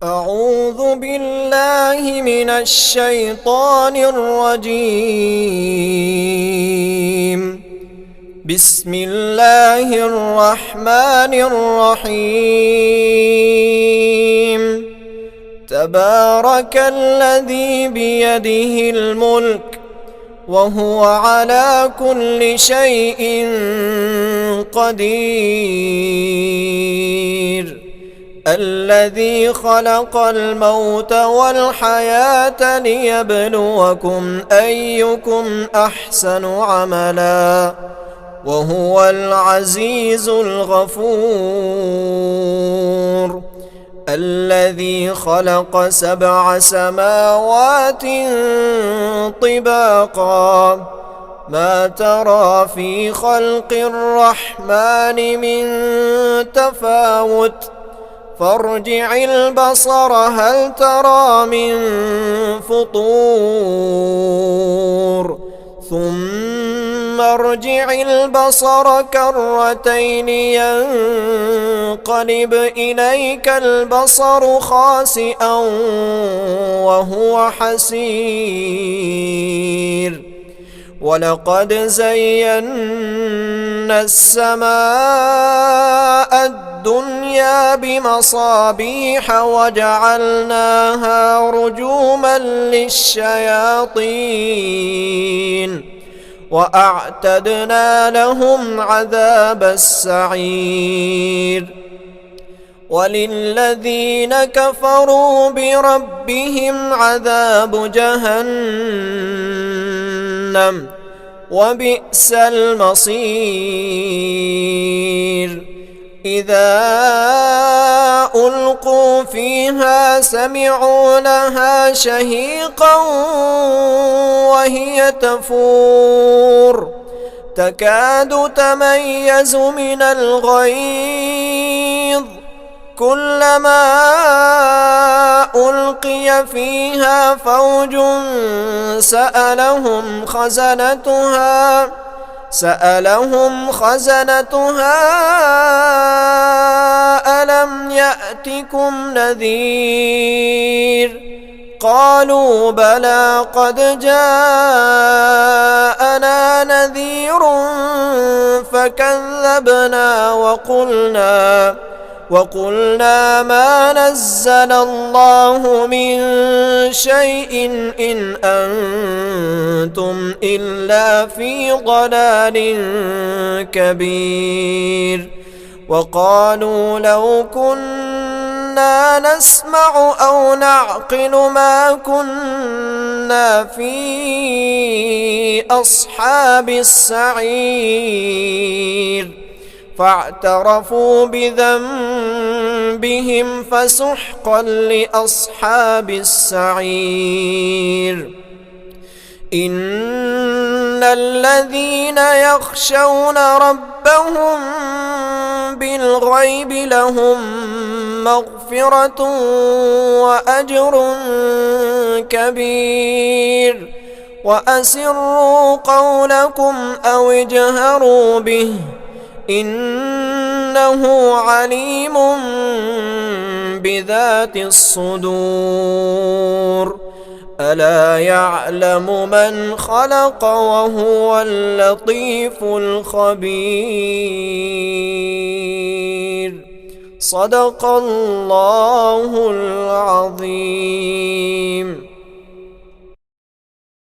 أعوذ بالله من الشيطان الرجيم. بسم الله الرحمن الرحيم. تبارك الذي بيده الملك وهو على كل شيء قدير. الذي خلق الموت والحياة ليبلوكم أيكم أحسن عملا وهو العزيز الغفور. الذي خلق 7 سماوات طباقا ما ترى في خلق الرحمن من تفاوت فارجع البصر هل ترى من فطور ثم ارجع البصر كرتين ينقلب إليك البصر خاسئا وهو حسير. ولقد زينا السماء الدنيا بمصابيح وجعلناها رجوما للشياطين وأعتدنا لهم عذاب السعير. وللذين كفروا بربهم عذاب جهنم وبئس المصير. إذا ألقوا فيها سمعوا لها شهيقا وهي تفور تكاد تميز من الغيظ كلما ألقي فيها فوج سألهم خزنتها ألم يأتكم نذير قالوا بلى قد جاءنا نذير فكذبنا وقلنا ما نزل الله من شيء إن أنتم إلا في ضلال كبير. وقالوا لو كنا نسمع أو نعقل ما كنا في أصحاب السعير فاعترفوا بذنبهم فسحقا لأصحاب السعير. إن الذين يخشون ربهم بالغيب لهم مغفرة وأجر كبير. وأسروا قولكم أو اجهروا به إنه عليم بذات الصدور. ألا يعلم من خلق وهو اللطيف الخبير. صدق الله